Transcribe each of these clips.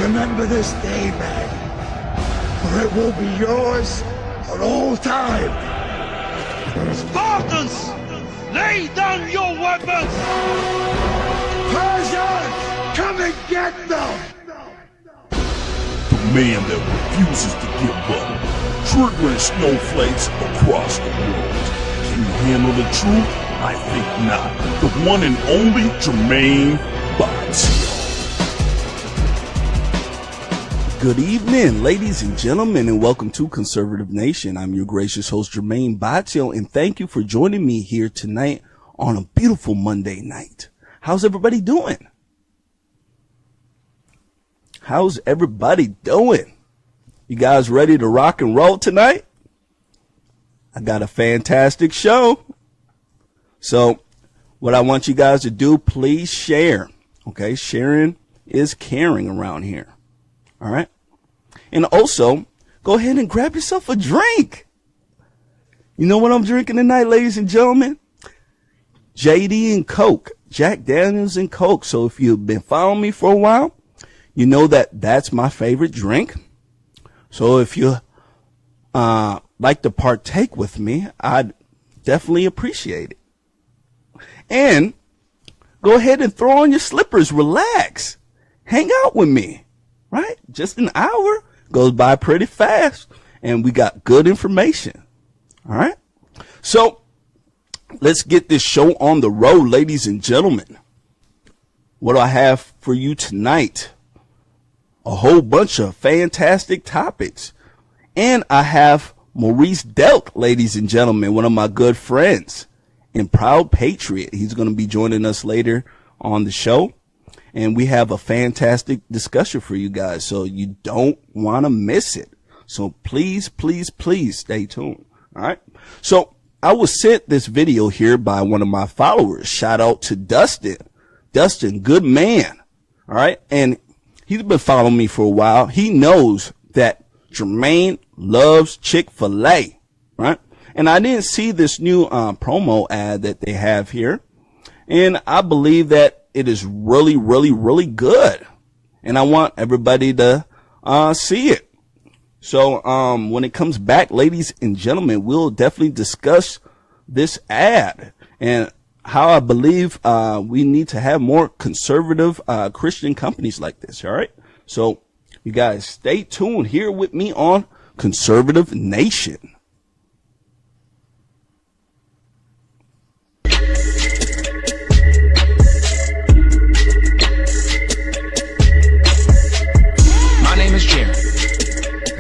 Remember this day, man, for it will be yours for all time. Spartans, lay down your weapons! Persians, come and get them! The man that refuses to give up, triggering snowflakes across the world. Can you handle the truth? I think not. The one and only Germaine Botsio. Good evening, ladies and gentlemen, and welcome to Conservative Nation. I'm your gracious host, Jermain Botsio, and thank you for joining me here tonight on a beautiful Monday night. How's everybody doing? How's everybody doing? You guys ready to rock and roll tonight? I got a fantastic show. So what I want you guys to do, please share. Okay, sharing is caring around here. All right. And also, go ahead and grab yourself a drink. You know what I'm drinking tonight, ladies and gentlemen? JD and Coke, Jack Daniels and Coke. So if you've been following me for a while, you know that that's my favorite drink. So if you like to partake with me, I'd definitely appreciate it. And go ahead and throw on your slippers, relax, hang out with me. Right? Just an hour goes by pretty fast, and we got good information. All right? So let's get this show on the road, ladies and gentlemen. What do I have for you tonight? A whole bunch of fantastic topics. And I have Reese Delk, ladies and gentlemen, one of my good friends and proud patriot. He's going to be joining us later on the show. And we have a fantastic discussion for you guys, so you don't want to miss it. So please, please, please stay tuned. All right. So I was sent this video here by one of my followers. Shout out to Dustin. Dustin, good man. All right. And he's been following me for a while. He knows that Germaine loves Chick-fil-A. Right. And I didn't see this new promo ad that they have here. And I believe that it is really, really, really good. And I want everybody to see it. So when it comes back, ladies and gentlemen, we'll definitely discuss this ad and how I believe we need to have more conservative Christian companies like this. All right. So you guys stay tuned here with me on Conservative Nation.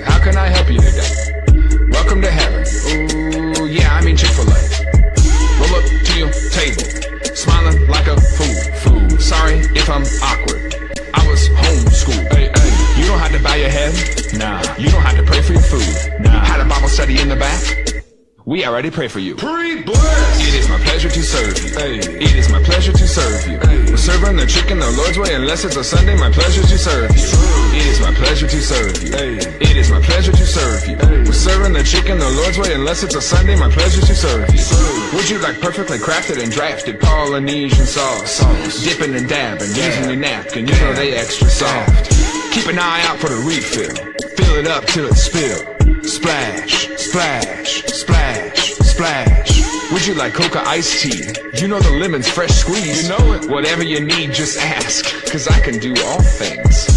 How can I help you today? Welcome to heaven. Ooh, yeah, I mean Chick-fil-A. Roll up to your table, smiling like a fool. Sorry if I'm awkward. I was homeschooled. Hey, you don't have to bow your head. Nah. You don't have to pray for your food. Nah. Had a Bible study in the back. We already pray for you. Pre-blessed. It is my pleasure to serve you. Hey. It is my pleasure to serve you. Hey. We're serving the chicken the Lord's way, unless it's a Sunday. My pleasure to serve you. It is my pleasure to serve you. Hey. It is my pleasure to serve you. Hey. We're serving the chicken the Lord's way, unless it's a Sunday. My pleasure to serve you. Would you like perfectly crafted and drafted Polynesian sauce? Dipping and dabbing, using your napkin. You know they extra soft. Keep an eye out for the refill. Fill it up till it spill. Splash, splash, splash, splash. Would you like coca iced tea? You know the lemon's fresh squeezed. You know it. Whatever you need, just ask, cause I can do all things.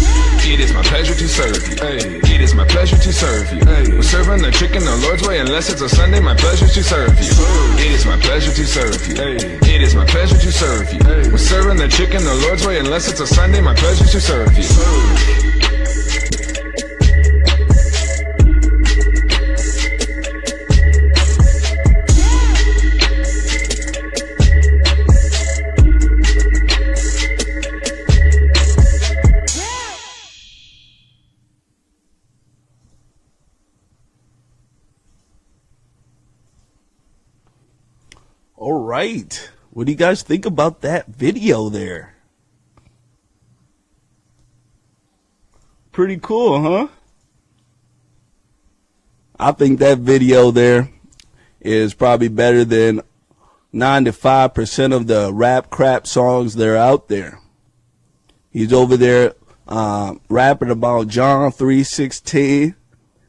It is my pleasure to serve you. Hey. It is my pleasure to serve you. Hey. We're serving the chicken the Lord's way, unless it's a Sunday. My pleasure to serve you. It is my pleasure to serve you. Hey. It is my pleasure to serve you. Hey. We're serving the chicken the Lord's way, unless it's a Sunday. My pleasure to serve you. All right. What do you guys think about that video there? Pretty cool, huh? I think that video there is probably better than 95% of the rap crap songs that are out there. He's over there rapping about John 3:16.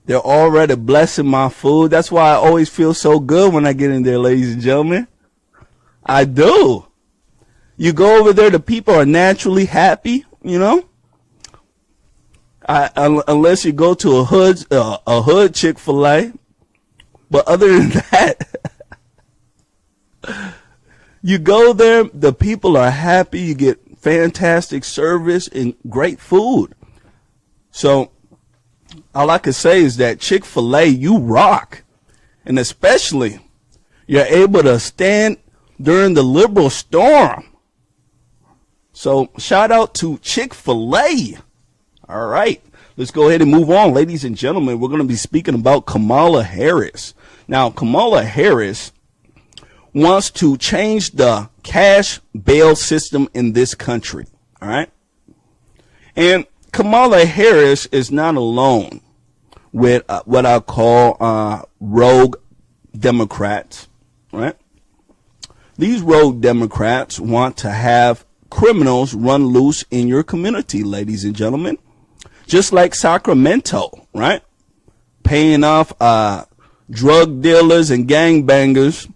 They're already blessing my food. That's why I always feel so good when I get in there, ladies and gentlemen. I do. You go over there, the people are naturally happy, you know. Unless you go to a hood Chick-fil-A. But other than that, you go there, the people are happy, you get fantastic service and great food. So all I can say is that Chick-fil-A, you rock. And especially, you're able to stand during the liberal storm. So shout out to Chick-fil-A. All right, let's go ahead and move on. Ladies and gentlemen, we're going to be speaking about Kamala Harris. Now, Kamala Harris wants to change the cash bail system in this country. All right. And Kamala Harris is not alone with what I call rogue Democrats. Right. These rogue Democrats want to have criminals run loose in your community, ladies and gentlemen. Just like Sacramento, right? Paying off drug dealers and gangbangers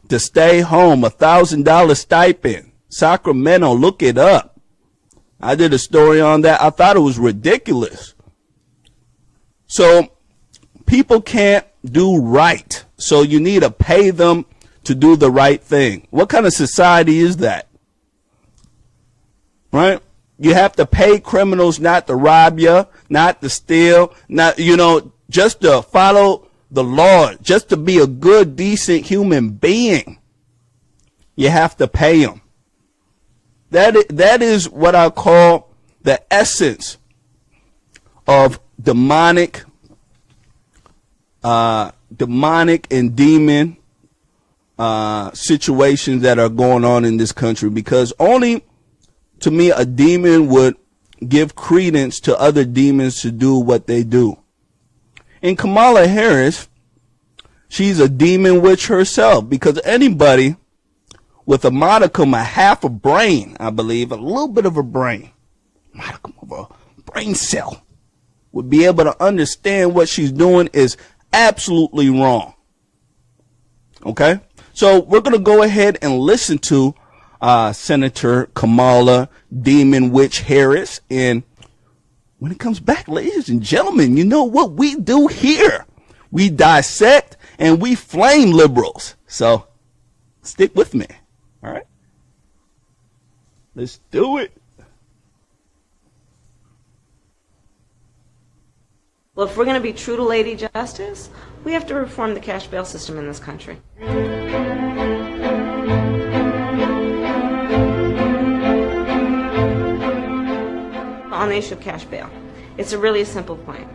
to stay home, $1,000 stipend. Sacramento, look it up. I did a story on that. I thought it was ridiculous. So people can't do right. So you need to pay them to do the right thing. What kind of society is that? Right? You have to pay criminals not to rob you, not to steal, not, just to follow the law, just to be a good, decent human being. You have to pay them. That is what I call the essence of demonic and demon situations that are going on in this country, because only to me a demon would give credence to other demons to do what they do. And Kamala Harris, she's a demon witch herself, because anybody with a modicum, a half a brain, I believe, a little bit of a brain, modicum of a brain cell, would be able to understand what she's doing is absolutely wrong. Okay? So we're going to go ahead and listen to Senator Kamala Demon Witch Harris. And when it comes back, ladies and gentlemen, you know what we do here? We dissect and we flame liberals. So stick with me. All right? Let's do it. Well, if we're going to be true to Lady Justice, we have to reform the cash bail system in this country. On the issue of cash bail, it's a really simple point.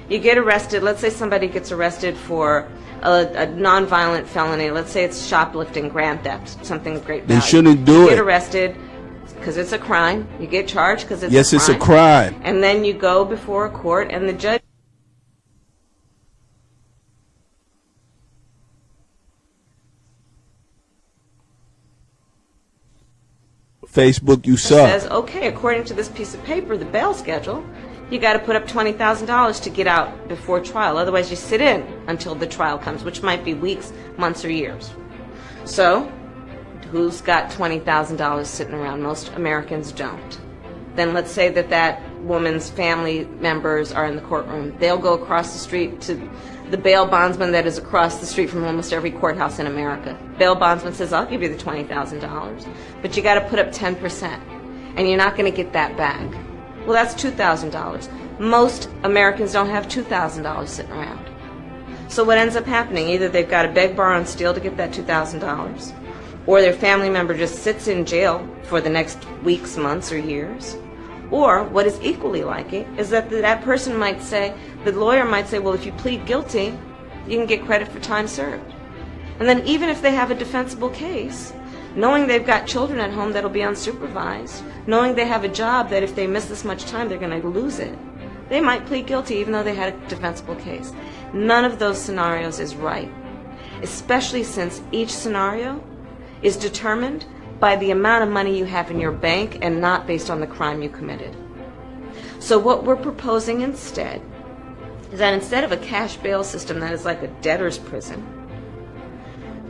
You get arrested, let's say somebody gets arrested for a non-violent felony, let's say it's shoplifting, grand theft, something of great value. They shouldn't do it. You get arrested because it's a crime, you get charged because it's a crime. Yes, it's a crime. And then you go before a court and the judge Facebook, you suck. says, okay, according to this piece of paper, the bail schedule, you got to put up $20,000 to get out before trial. Otherwise, you sit in until the trial comes, which might be weeks, months, or years. So, who's got $20,000 sitting around? Most Americans don't. Then let's say that woman's family members are in the courtroom. They'll go across the street to the bail bondsman that is across the street from almost every courthouse in America. Bail bondsman says, I'll give you the $20,000, but you got to put up 10%, and you're not going to get that back. Well, that's $2,000. Most Americans don't have $2,000 sitting around. So what ends up happening? Either they've got to beg, borrow, and steal to get that $2,000, or their family member just sits in jail for the next weeks, months, or years. Or what is equally likely is that that person might say, the lawyer might say, well, if you plead guilty, you can get credit for time served. And then even if they have a defensible case, knowing they've got children at home that'll be unsupervised, knowing they have a job that if they miss this much time, they're going to lose it, they might plead guilty even though they had a defensible case. None of those scenarios is right, especially since each scenario is determined by the amount of money you have in your bank and not based on the crime you committed. So what we're proposing instead is that instead of a cash bail system that is like a debtor's prison,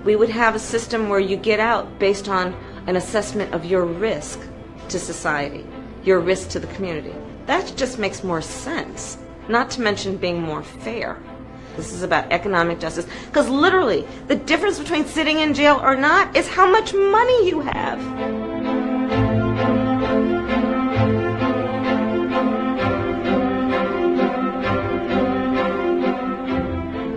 we would have a system where you get out based on an assessment of your risk to society, your risk to the community. That just makes more sense, not to mention being more fair. This is about economic justice, because literally the difference between sitting in jail or not is how much money you have.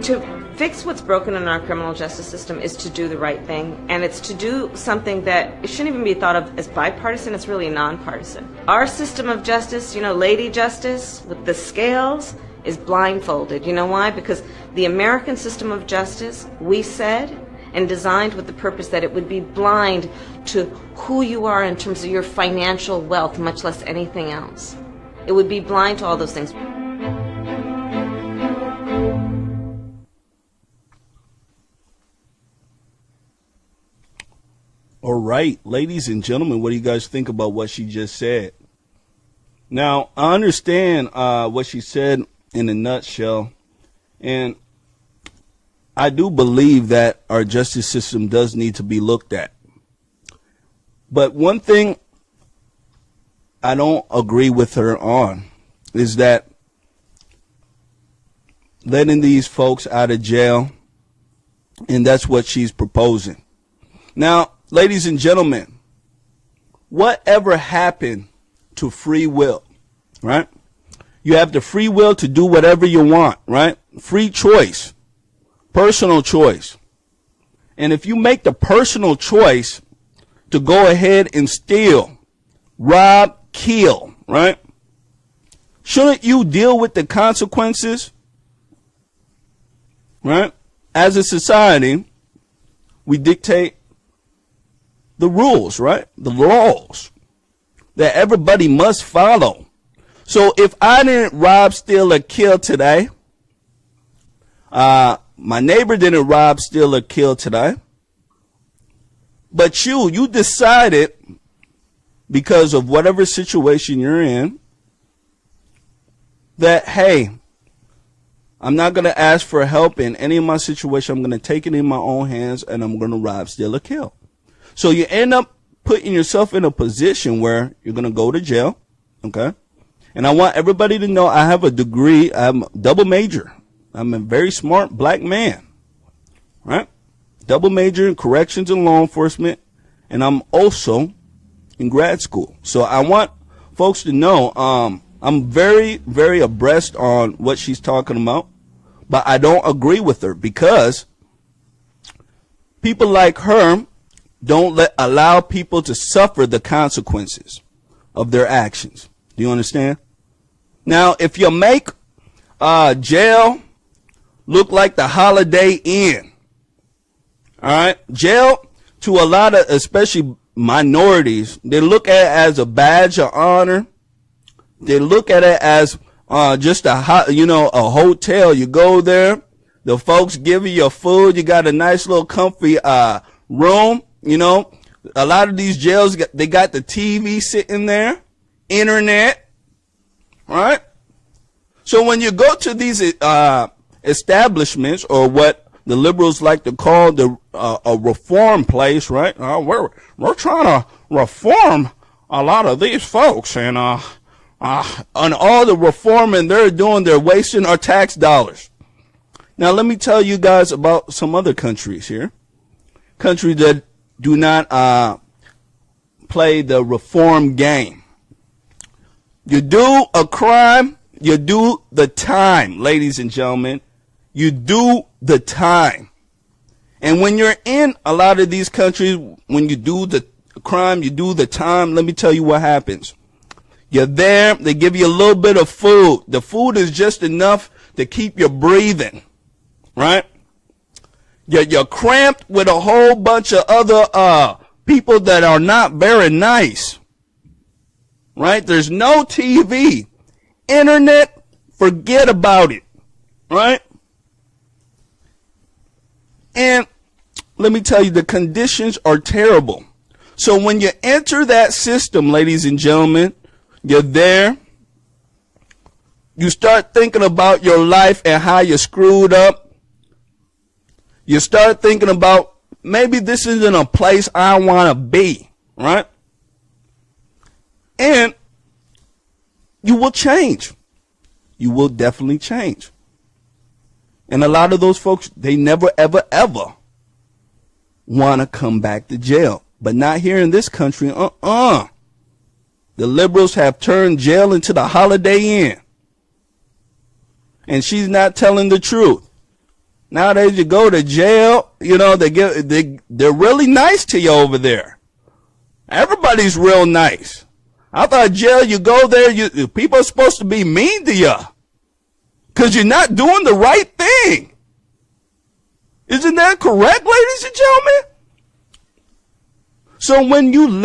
To fix what's broken in our criminal justice system is to do the right thing, and it's to do something that it shouldn't even be thought of as bipartisan. It's really nonpartisan. Our system of justice, Lady Justice with the scales, is blindfolded. You know why? Because the American system of justice, we said, and designed with the purpose that it would be blind to who you are in terms of your financial wealth, much less anything else. It would be blind to all those things. All right, ladies and gentlemen, what do you guys think about what she just said? Now, I understand what she said in a nutshell, and I do believe that our justice system does need to be looked at. But one thing I don't agree with her on is that letting these folks out of jail, and that's what she's proposing. Now, ladies and gentlemen, whatever happened to free will, right? You have the free will to do whatever you want, right? Free choice, personal choice. And if you make the personal choice to go ahead and steal, rob, kill, right? Shouldn't you deal with the consequences, right? As a society, we dictate the rules, right? The laws that everybody must follow. So if I didn't rob, steal, or kill today, my neighbor didn't rob, steal, or kill today, but you decided, because of whatever situation you're in, that, hey, I'm not going to ask for help in any of my situation. I'm going to take it in my own hands, and I'm going to rob, steal, or kill. So you end up putting yourself in a position where you're going to go to jail, okay? And I want everybody to know I have a degree. I'm a double major. I'm a very smart black man, right? Double major in corrections and law enforcement. And I'm also in grad school. So I want folks to know I'm very, very abreast on what she's talking about. But I don't agree with her because people like her don't allow people to suffer the consequences of their actions. Do you understand? Now, if you make jail look like the Holiday Inn, all right, jail to a lot of, especially minorities, they look at it as a badge of honor. They look at it as just a hotel. You go there, the folks give you your food. You got a nice little comfy room. A lot of these jails, they got the TV sitting there, internet. Right? So when you go to these establishments, or what the liberals like to call a reform place, right? We're trying to reform a lot of these folks, and on all the reforming they're doing, they're wasting our tax dollars. Now let me tell you guys about some other countries here, countries that do not play the reform game. You do a crime, you do the time, ladies and gentlemen. You do the time. And when you're in a lot of these countries, when you do the crime, you do the time, let me tell you what happens. You're there, they give you a little bit of food. The food is just enough to keep you breathing, right? You're cramped with a whole bunch of other people that are not very nice. Right? There's no TV. Internet, forget about it. Right? And let me tell you, the conditions are terrible. So when you enter that system, ladies and gentlemen, you're there, you start thinking about your life and how you screwed up. You start thinking about, maybe this isn't a place I want to be, right? And you will change. You will definitely change. And a lot of those folks, they never, ever, ever want to come back to jail. But not here in this country. The liberals have turned jail into the Holiday Inn. And she's not telling the truth. Nowadays, you go to jail, you know, they're really nice to you over there. Everybody's real nice. I thought jail, you go there, people are supposed to be mean to you. Because you're not doing the right thing. Isn't that correct, ladies and gentlemen? So when you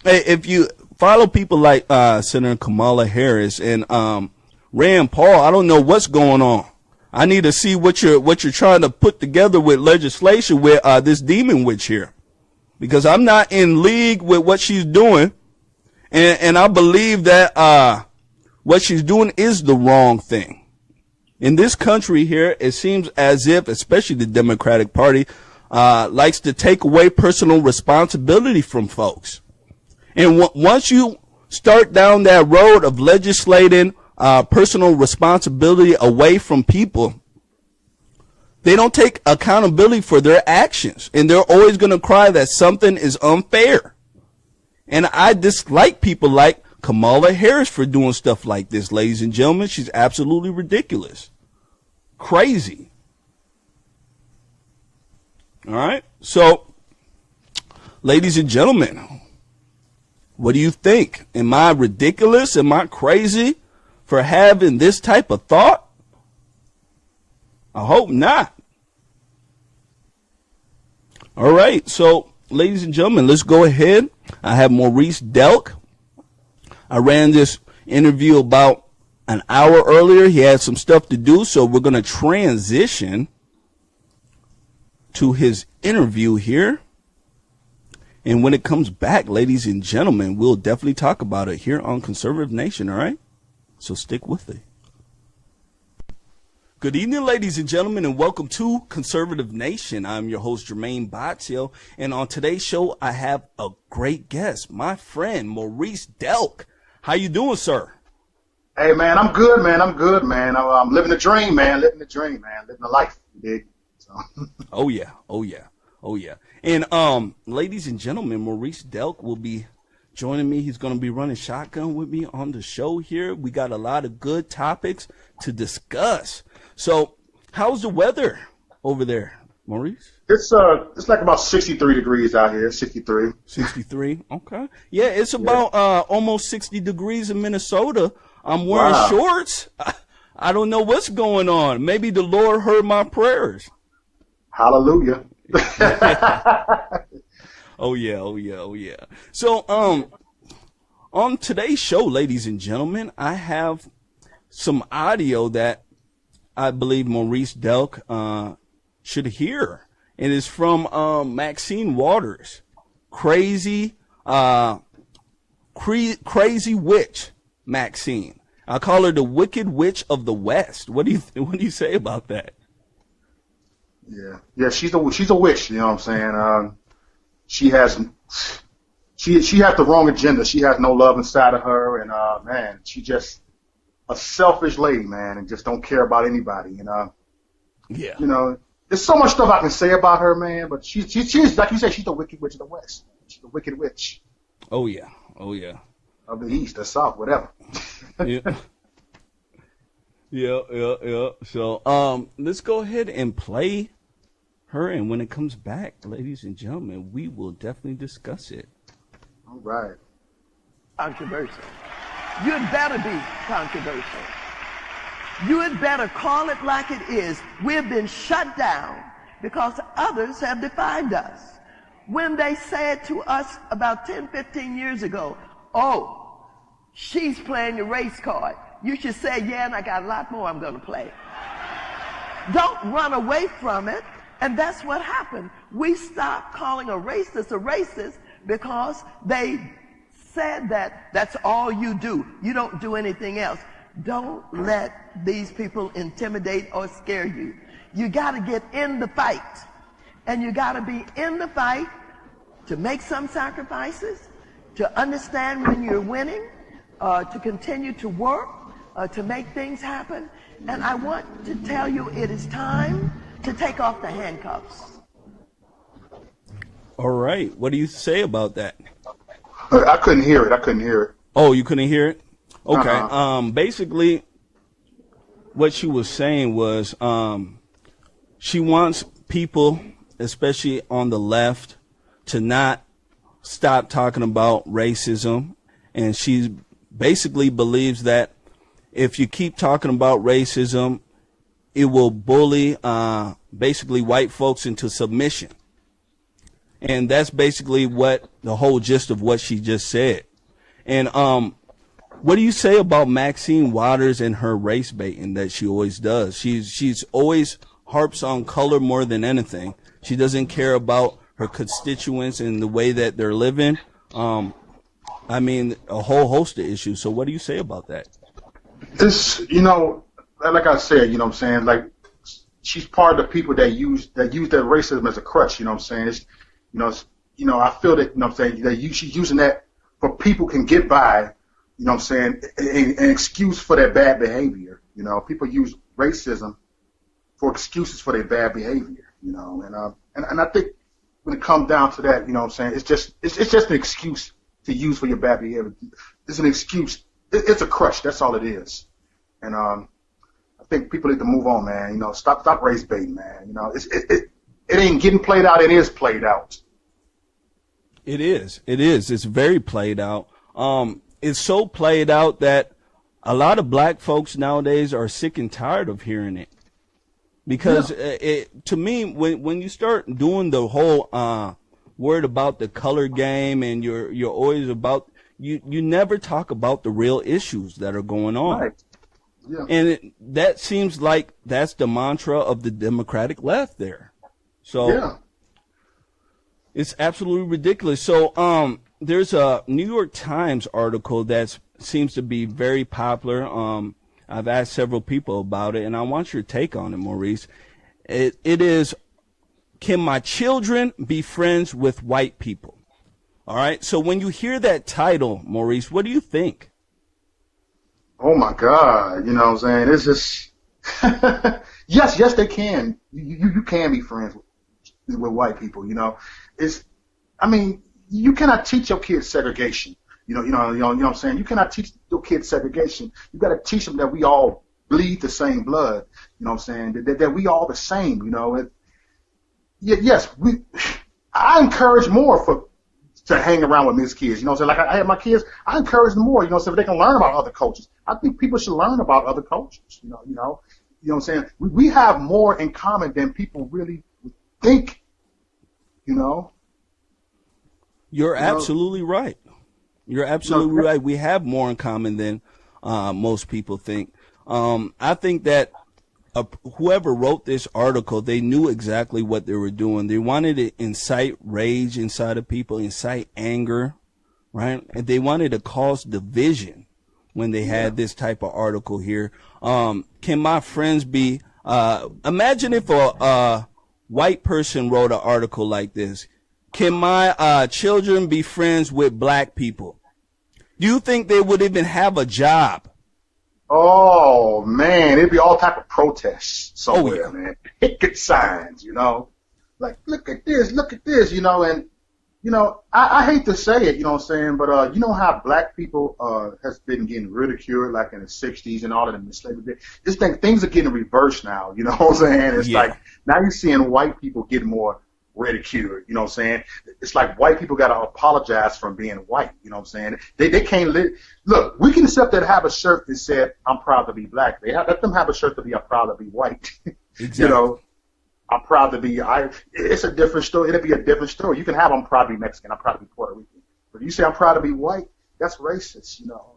if you follow people like Senator Kamala Harris and Rand Paul, I don't know what's going on. I need to see what you're trying to put together with legislation with this demon witch here, because I'm not in league with what she's doing, and I believe that what she's doing is the wrong thing. In this country here, it seems as if, especially the Democratic Party, likes to take away personal responsibility from folks. And once you start down that road of legislating personal responsibility away from people, they don't take accountability for their actions. And they're always going to cry that something is unfair. And I dislike people like Kamala Harris for doing stuff like this, ladies and gentlemen. She's absolutely ridiculous. Crazy. All right. So, ladies and gentlemen, what do you think? Am I ridiculous? Am I crazy for having this type of thought? I hope not. All right. So, ladies and gentlemen, let's go ahead. I have Reese Delk. I ran this interview about an hour earlier. He had some stuff to do, so we're going to transition to his interview here. And when it comes back, ladies and gentlemen, we'll definitely talk about it here on Conservative Nation, all right? So stick with it. Good evening, ladies and gentlemen, and welcome to Conservative Nation. I'm your host, Jermain Botsio, and on today's show, I have a great guest, my friend, Reese Delk. How you doing, sir? Hey, man, I'm good, man. I'm living the dream, man. Living the life, you dig? So. Oh, yeah. And, ladies and gentlemen, Reese Delk will be joining me. He's going to be running shotgun with me on the show here. We got a lot of good topics to discuss. So, how's the weather over there, Maurice? It's like about 63 degrees out here. 63. 63. Okay. Yeah, it's about almost 60 degrees in Minnesota. I'm wearing shorts. I don't know what's going on. Maybe the Lord heard my prayers. Hallelujah. Oh yeah. So on today's show, ladies and gentlemen, I have some audio that I believe Reese Delk should hear. It is from Maxine Waters, crazy witch, Maxine. I call her the Wicked Witch of the West. What do you say about that? Yeah, she's a witch. You know what I'm saying? She has the wrong agenda. She has no love inside of her, and man, she just a selfish lady, man, and just don't care about anybody. Yeah. You know, there's so much stuff I can say about her, man, but she's like you said, she's the Wicked Witch of the West. She's the Wicked Witch. Oh yeah. Of the East or South, whatever. Yeah. Yeah. So, let's go ahead and play her, and when it comes back, ladies and gentlemen, we will definitely discuss it. All right. Controversial. You'd better be controversial. You had better call it like it is. We've been shut down because others have defined us. When they said to us about 10, 15 years ago, oh, she's playing the race card, you should say, yeah, and I got a lot more I'm going to play. Don't run away from it. And that's what happened. We stopped calling a racist because they said that that's all you do. You don't do anything else. Don't let these people intimidate or scare you. You got to get in the fight. And you got to be in the fight to make some sacrifices, to understand when you're winning, to continue to work, to make things happen. And I want to tell you it is time to take off the handcuffs. All right. What do you say about that? I couldn't hear it. Oh, you couldn't hear it? Okay. Basically, what she was saying was she wants people, especially on the left, to not stop talking about racism. And she basically believes that if you keep talking about racism, it will bully basically white folks into submission. And that's basically what the whole gist of what she just said. And what do you say about Maxine Waters and her race baiting that she always does? She's always harps on color more than anything. She doesn't care about her constituents and the way that they're living. I mean, a whole host of issues. So what do you say about that? This, you know, like I said, you know what I'm saying, like, she's part of the people that use that racism as a crutch, you know what I'm saying? I feel that, you know what I'm saying, that she's using that for people can get by, you know what I'm saying, an excuse for their bad behavior. You know, people use racism for excuses for their bad behavior, you know, and I think when it comes down to that, you know what I'm saying, it's just an excuse to use for your bad behavior. It's an excuse. It's a crutch. That's all it is. And I think people need to move on, man. You know, stop race baiting, man. You know, it ain't getting played out. It is played out. It is. It's very played out. It's so played out that a lot of black folks nowadays are sick and tired of hearing it. Because to me, when you start doing the whole word about the color game, and you're always about you never talk about the real issues that are going on. Right. Yeah. And that seems like that's the mantra of the Democratic left there. So yeah. It's absolutely ridiculous. So there's a New York Times article that seems to be very popular. I've asked several people about it, and I want your take on it, Maurice. It is, can my children be friends with white people? All right. So when you hear that title, Maurice, what do you think? Oh my God. You know what I'm saying? It's just, yes, they can. You can be friends with white people, you know. You cannot teach your kids segregation. You know what I'm saying? You cannot teach your kids segregation. You got to teach them that we all bleed the same blood. You know what I'm saying? That we all the same. You know. Yes, I encourage more to hang around with mixed kids. You know what I'm saying? Like I have my kids, I encourage them more. You know, so they can learn about other cultures. I think people should learn about other cultures. You know what I'm saying? We have more in common than people really think. You know. You're absolutely right. You're absolutely right. We have more in common than most people think. I think that whoever wrote this article, they knew exactly what they were doing. They wanted to incite rage inside of people, incite anger, right? And they wanted to cause division when they had this type of article here. Can my friends be, imagine if a white person wrote an article like this. Can my children be friends with black people? Do you think they would even have a job? Oh man, it'd be all type of protests somewhere, man. Picket signs, you know, like look at this, you know, and you know, I hate to say it, you know what I'm saying, but you know how black people has been getting ridiculed like in the '60s and all of them in slavery. This things are getting reversed now, you know what I'm saying? It's like now you're seeing white people get more ridiculed, you know what I'm saying? It's like white people got to apologize for being white, you know what I'm saying? They can't live. Look, we can accept that have a shirt that said, I'm proud to be black. Let them have a shirt to be, I'm proud to be white. Exactly. You know, I'm proud to be, it's a different story. It'll be a different story. You can have, I'm proud to be Mexican, I'm proud to be Puerto Rican. But you say, I'm proud to be white, that's racist, you know?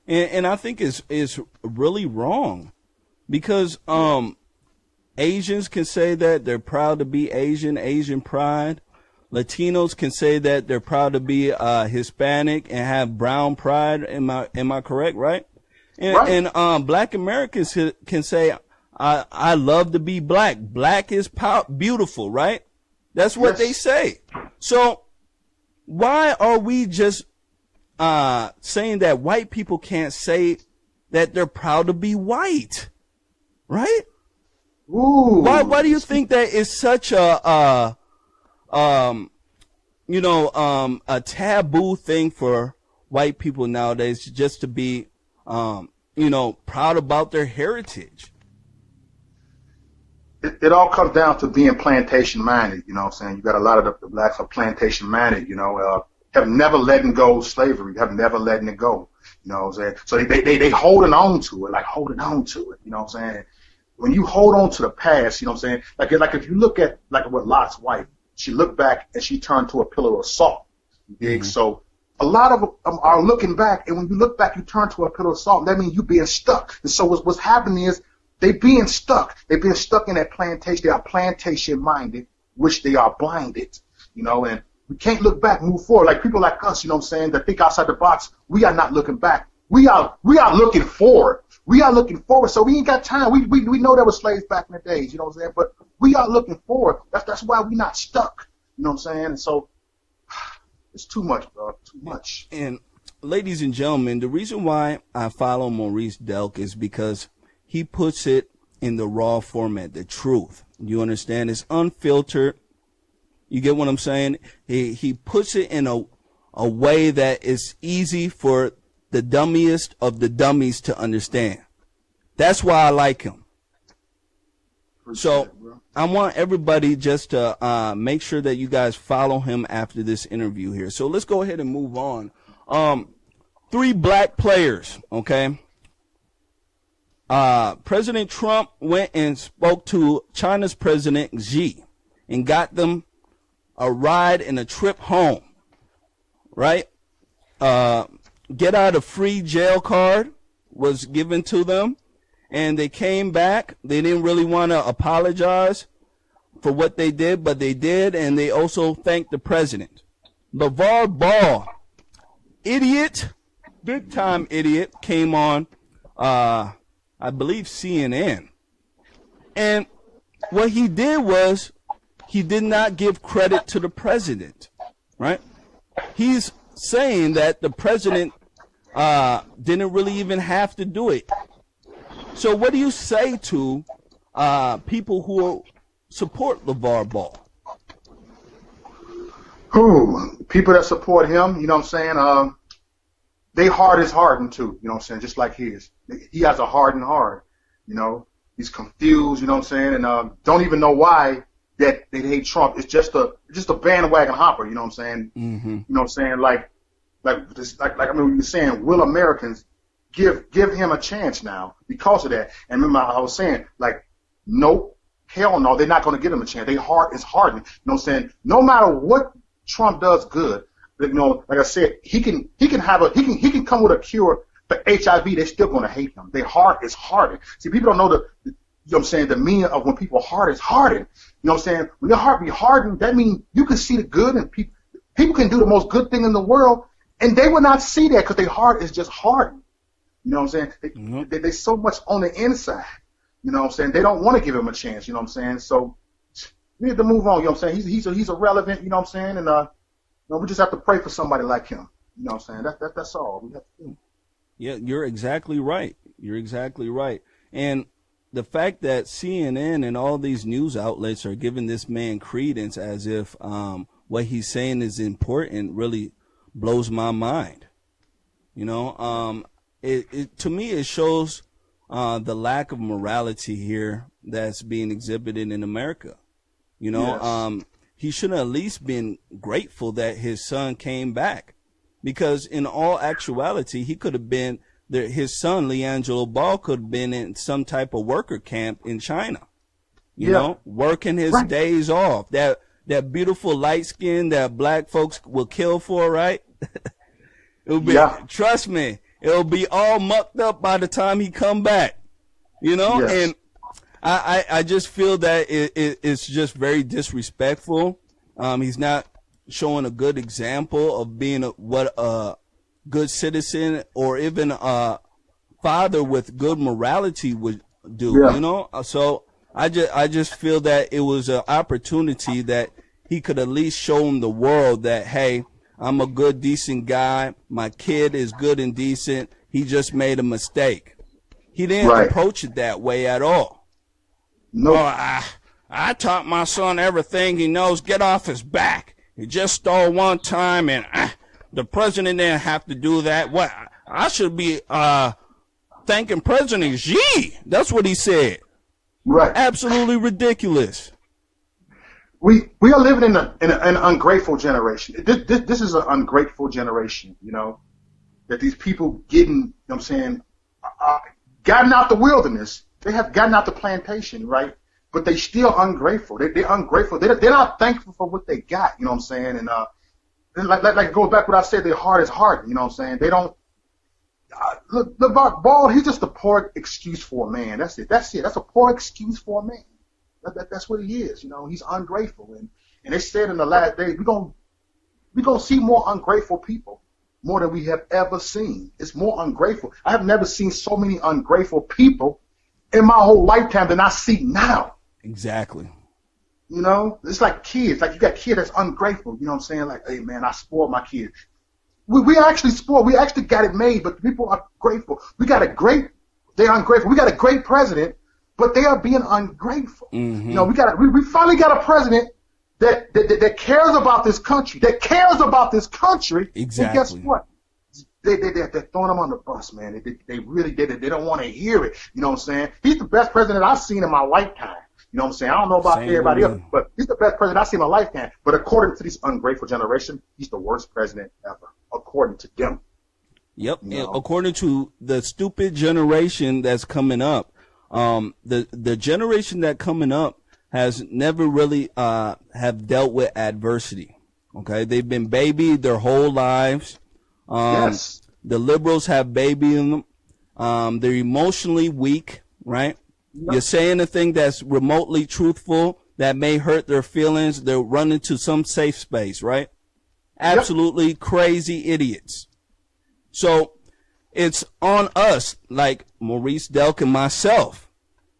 And I think it's really wrong because, Asians can say that they're proud to be Asian pride. Latinos can say that they're proud to be Hispanic and have brown pride. Am I correct, right? And black Americans can say, I love to be black. Black is beautiful, right? That's what they say. So why are we just saying that white people can't say that they're proud to be white, right? Ooh. Why do you think that is such a taboo thing for white people nowadays, just to be proud about their heritage? It all comes down to being plantation minded. You know what I'm saying? You got a lot of the blacks are plantation minded. Have never letting go slavery. Have never letting it go. You know what I'm saying? So they holding on to it, like holding on to it. You know what I'm saying? When you hold on to the past, you know what I'm saying? Like if you look at like what Lot's wife, she looked back and she turned to a pillar of salt. Mm-hmm. So a lot of them are looking back, and when you look back, you turn to a pillar of salt. That means you being stuck. And so what's happening is they being stuck. They've been stuck in that plantation. They are plantation minded, which they are blinded. And we can't look back, move forward. Like people like us, you know what I'm saying, that think outside the box. We are not looking back. We are looking forward. We are looking forward. So we ain't got time. We know there were slaves back in the days, you know what I'm saying? But we are looking forward. That's why we're not stuck. You know what I'm saying? And so it's too much, bro. Too much. And ladies and gentlemen, the reason why I follow Reese Delk is because he puts it in the raw format, the truth. You understand? It's unfiltered. You get what I'm saying? He puts it in a way that is easy for the dummiest of the dummies to understand. That's why I like him. So I want everybody just to make sure that you guys follow him after this interview here. So let's go ahead and move on. 3 black players, okay? President Trump went and spoke to China's President Xi and got them a ride and a trip home, right? Get out of free jail card was given to them, and they came back. They didn't really want to apologize for what they did, but they did, and they also thanked the president. LeVar Ball, idiot, big time idiot, came on, I believe CNN. And what he did was he did not give credit to the president, right? He's saying that the president didn't really even have to do it. So what do you say to people who support LeVar Ball? People that support him, you know what I'm saying? They heart is hardened too, you know what I'm saying? Just like his. He has a hardened heart, He's confused, you know what I'm saying? And don't even know why that they hate Trump. It's just a bandwagon hopper, you know what I'm saying? Mm-hmm. You know what I'm saying? Like I mean, we were saying, will Americans give him a chance now because of that? And remember, I was saying, like, nope, hell no, they're not going to give him a chance. Their heart is hardened. You know what I'm saying? No matter what Trump does good, like I said, he can come with a cure for HIV. They're still going to hate him. Their heart is hardened. See, people don't know you know what I'm saying, the meaning of when people's heart is hardened. You know what I'm saying? When your heart be hardened, that means you can see the good, and people can do the most good thing in the world, and they will not see that because their heart is just hardened. You know what I'm saying? They so much on the inside. You know what I'm saying? They don't want to give him a chance. You know what I'm saying? So we need to move on. You know what I'm saying? He's irrelevant. You know what I'm saying? And we just have to pray for somebody like him. You know what I'm saying? That's all we have to do. Yeah, you're exactly right. You're exactly right. And the fact that CNN and all these news outlets are giving this man credence as if what he's saying is important really blows my mind. To me, it shows the lack of morality here that's being exhibited in America. Yes. He should have at least been grateful that his son came back, because in all actuality, he could have been his son, LeAngelo Ball, could have been in some type of worker camp in China, working his days off. That beautiful light skin that black folks will kill for, right? Trust me, it'll be all mucked up by the time he come back, Yes. And I just feel that it's just very disrespectful. He's not showing a good example of being what a good citizen or even a father with good morality would do, Yeah. you know? So I just feel that it was an opportunity that he could at least show the world that, hey, I'm a good, decent guy. My kid is good and decent. He just made a mistake. He didn't approach it that way at all. No. Oh, I taught my son everything he knows. Get off his back. He just stole one time, and the president didn't have to do that. What? I should be thanking President Xi. That's what he said. Right. Absolutely ridiculous. We are living in an ungrateful generation. This is an ungrateful generation, you know, that these people getting, you know what I'm saying, gotten out the wilderness. They have gotten out the plantation, right? But they still ungrateful. They're ungrateful. They're not thankful for what they got, you know what I'm saying? And like it goes back what I said, their heart is hardened, you know what I'm saying? They don't, look, Ball, he's just a poor excuse for a man. That's it. That's a poor excuse for a man. That's what he is, you know. He's ungrateful, and they said in the last days we're gonna see more ungrateful people, more than we have ever seen. It's more ungrateful. I have never seen so many ungrateful people in my whole lifetime than I see now. Exactly. You know, it's like kids. Like you got kids that's ungrateful. You know what I'm saying? Like, hey man, I spoiled my kids. We actually spoiled. We actually got it made, but people are grateful. They're ungrateful. We got a great president, but they are being ungrateful. Mm-hmm. You know, we finally got a president that cares about this country. Exactly. And guess what? They're throwing him on the bus, man. They really did it. They don't want to hear it. You know what I'm saying? He's the best president I've seen in my lifetime. You know what I'm saying? I don't know about everybody else, but he's the best president I've seen in my lifetime. But according to this ungrateful generation, he's the worst president ever, according to them. Yep. You know? According to the stupid generation that's coming up, the generation that coming up has never really have dealt with adversity. Okay, they've been babied their whole lives. Yes. The liberals have baby in them. They're emotionally weak, right? Yep. You're saying a thing that's remotely truthful that may hurt their feelings. They'll run into some safe space, right? Absolutely crazy idiots. So it's on us, like Reese Delk and myself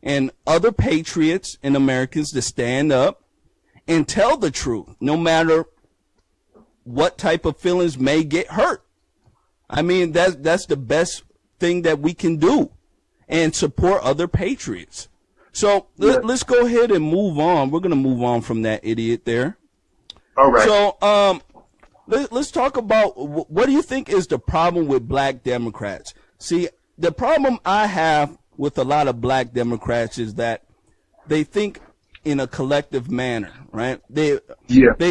and other patriots and Americans, to stand up and tell the truth, no matter what type of feelings may get hurt. I mean, that's the best thing that we can do, and support other patriots. So let's go ahead and move on. We're going to move on from that idiot there. All right. So let's talk about what do you think is the problem with black Democrats? See, the problem I have with a lot of black Democrats is that they think in a collective manner, right? They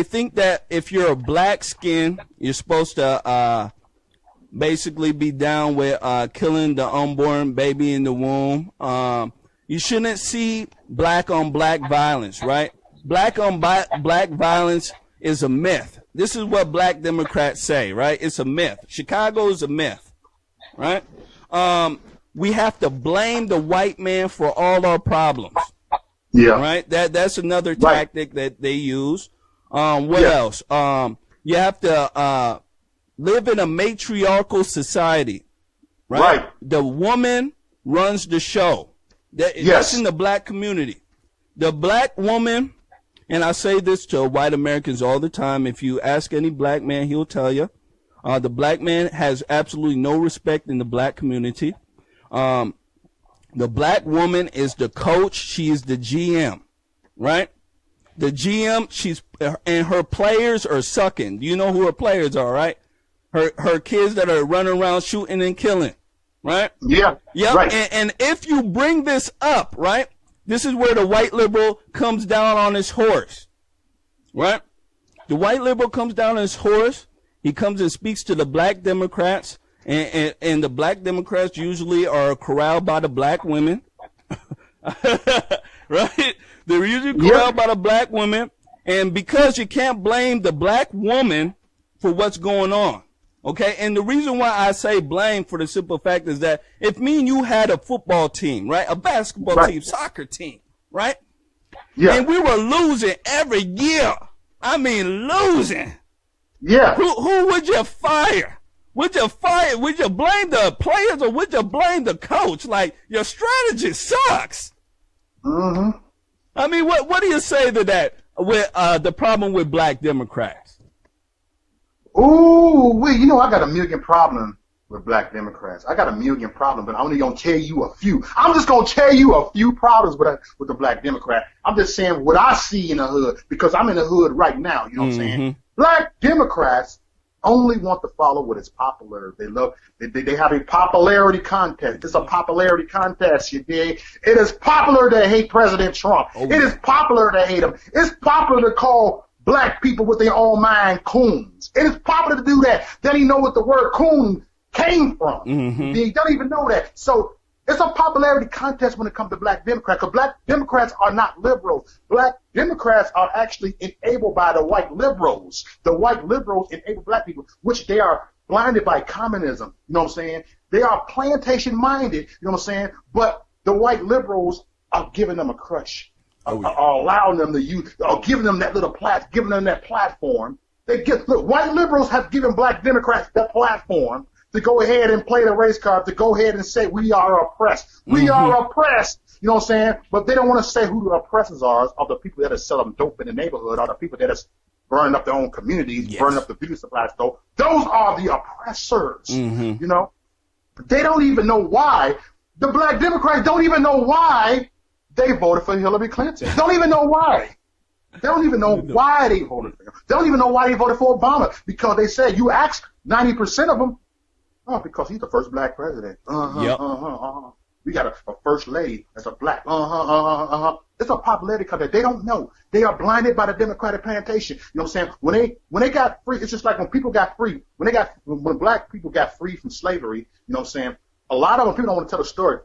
think that if you're a black skin, you're supposed to basically be down with killing the unborn baby in the womb. You shouldn't see black on black violence, right? Black on black violence is a myth. This is what black Democrats say, right? It's a myth. Chicago is a myth, right? We have to blame the white man for all our problems. Yeah. Right? That's another tactic that they use. What else? You have to live in a matriarchal society, right? The woman runs the show. That's in the black community. The black woman, and I say this to white Americans all the time, if you ask any black man, he'll tell you, the black man has absolutely no respect in the black community. The black woman is the coach. She is the GM, right? The GM, and her players are sucking. You know who her players are, right? Her kids that are running around shooting and killing, right? Yeah. Yep. Right. And if you bring this up, right, this is where the white liberal comes down on his horse, right? The white liberal comes down on his horse. He comes and speaks to the black Democrats, and the black Democrats usually are corralled by the black women, right? They're usually corralled by the black women, and because you can't blame the black woman for what's going on. Okay, and the reason why I say blame for the simple fact is that if me and you had a football team, right, a basketball team, soccer team, right, and we were losing every year, I mean losing, who would you fire? would you fire? Would you blame the players or would you blame the coach? Like, your strategy sucks. Mm-hmm. I mean, what do you say to that with the problem with black Democrats? Ooh, you know, I got a million problems with black Democrats. I got a million problems, but I'm only going to tell you a few. I'm just going to tell you a few problems with the black Democrat. I'm just saying what I see in the hood, because I'm in the hood right now. You know what I'm saying? Black Democrats only want to follow what is popular. They have a popularity contest. It's a popularity contest, you dig? It is popular to hate President Trump. It is popular to hate him. It's popular to call black people with their own mind coons. It is popular to do that. They don't even know what the word coon came from. They don't even know that. So it's a popularity contest when it comes to black Democrats, because black Democrats are not liberals. Black Democrats are actually enabled by the white liberals. The white liberals enable black people, which they are blinded by communism. You know what I'm saying? They are plantation-minded, you know what I'm saying? But the white liberals are giving them a crush, are allowing them to use, are giving them that little giving them that platform. White liberals have given black Democrats that platform to go ahead and play the race card, to go ahead and say we are oppressed. We are oppressed, you know what I'm saying? But they don't want to say who the oppressors are the people that are selling dope in the neighborhood, or the people that are burning up their own communities, burning up the beauty supply store. Those are the oppressors, you know? But they don't even know why. The black Democrats don't even know why they voted for Hillary Clinton. Don't even know why. They don't even know why they voted for him. They don't even know why they voted for Obama, because they said, you ask 90% of them, oh, because he's the first black president. We got a first lady that's a black. It's a popularity contest. They don't know. They are blinded by the Democratic plantation. You know what I'm saying? When they got free, it's just like when people got free. When black people got free from slavery, you know what I'm saying? A lot of them, people don't want to tell the story,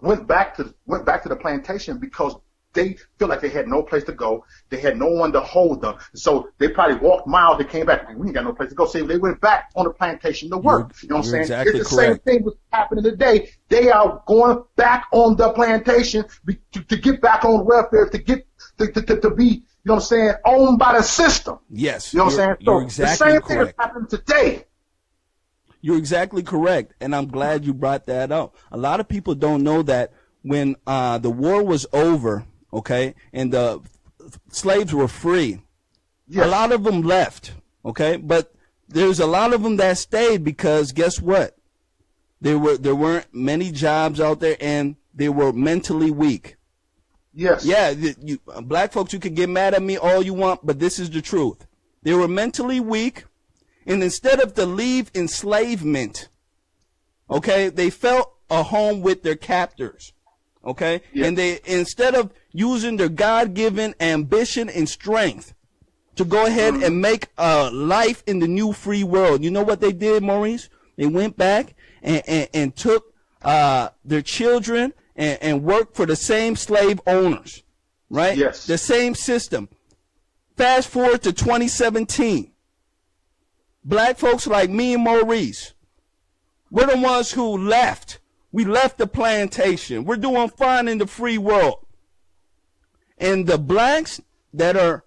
went back to the plantation because they feel like they had no place to go. They had no one to hold them. So they probably walked miles. They came back. We ain't got no place to go. So they went back on the plantation to work. You know what I'm saying? Exactly it's the same thing that's happening today. They are going back on the plantation to get back on welfare, to be, you know what I'm saying, owned by the system. Yes. You know what I'm saying? So you're exactly the same correct. thing is happening today. You're exactly correct, and I'm glad you brought that up. A lot of people don't know that when the war was over, okay, and the slaves were free, a lot of them left, okay, but there's a lot of them that stayed because guess what? There weren't many jobs out there, and they were mentally weak. Yes. Yeah, black folks, you can get mad at me all you want, but this is the truth. They were mentally weak, and instead of to leave enslavement, okay, they felt a home with their captors. Okay, and they, instead of using their God-given ambition and strength to go ahead and make a life in the new free world, you know what they did, Maurice? They went back and took their children and worked for the same slave owners, right? Yes. The same system. Fast forward to 2017. Black folks like me and Maurice, we're the ones who left. We left the plantation. We're doing fine in the free world. And the blacks that are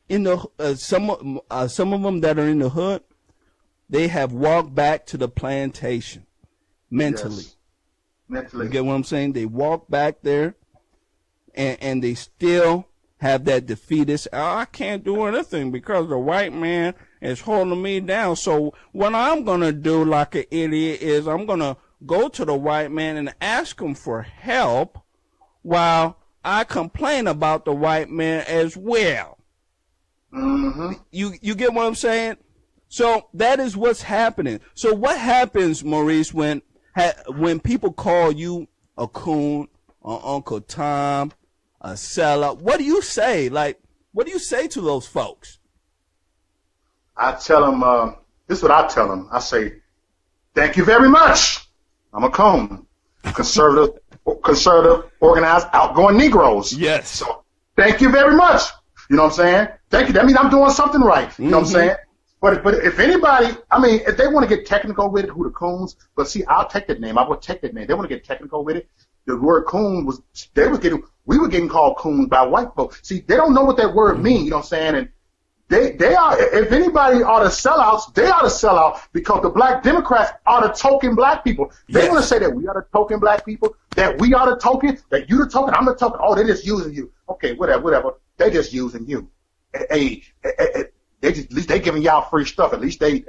in the some of them that are in the hood, they have walked back to the plantation mentally. Yes. Mentally. You get what I'm saying? They walk back there, and they still have that defeatist. Oh, I can't do anything because the white man is holding me down. So what I'm gonna do, like an idiot, is I'm gonna go to the white man and ask him for help while I complain about the white man as well. You get what I'm saying? So that is what's happening. So what happens, Maurice, when people call you a coon, or Uncle Tom, a seller? What do you say? Like, what do you say to those folks? I tell them, this is what I tell them. I say, thank you very much. I'm a coon. Conservative, organized, outgoing Negroes. Yes. So thank you very much. You know what I'm saying? Thank you. That means I'm doing something right. You know what I'm saying? But if anybody, I mean, if they want to get technical with it, who the coons, but see, I'll take that name. I would take that name. They want to get technical with it. The word coon we were getting called coons by white folks. See, they don't know what that word means, you know what I'm saying? And They are, if anybody are the sellouts, they are the sellout because the black Democrats are the token black people. They want to say that we are the token black people, that we are the token, that you the token, I'm the token. Oh, they're just using you. Okay, whatever. They're just using you. They just, at least they giving y'all free stuff. At least they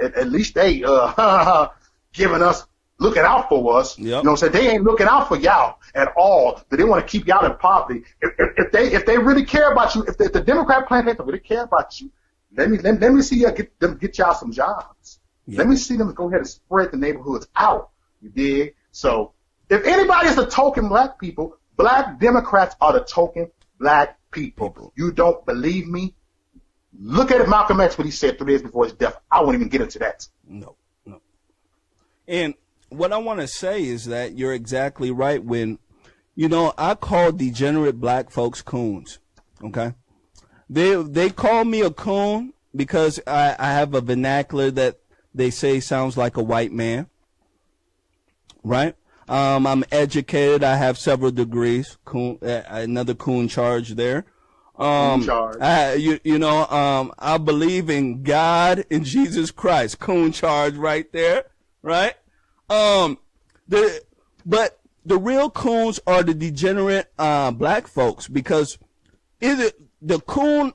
giving us, looking out for us. Yep. You know what I'm saying? They ain't looking out for y'all at all. But they want to keep y'all in poverty. If they really care about you, if the Democrat plan they really care about you, let me see you get y'all some jobs. Yep. Let me see them go ahead and spread the neighborhoods out. You dig? So if anybody's the token black people, black Democrats are the token black people. You don't believe me? Look at Malcolm X, what he said 3 days before his death. I won't even get into that. No. And what I want to say is that you're exactly right when, I call degenerate black folks coons, okay? They call me a coon because I have a vernacular that they say sounds like a white man, right? I'm educated. I have several degrees. Another coon charge there. I believe in God and Jesus Christ. Coon charge right there, right? But the real coons are the degenerate black folks because the coon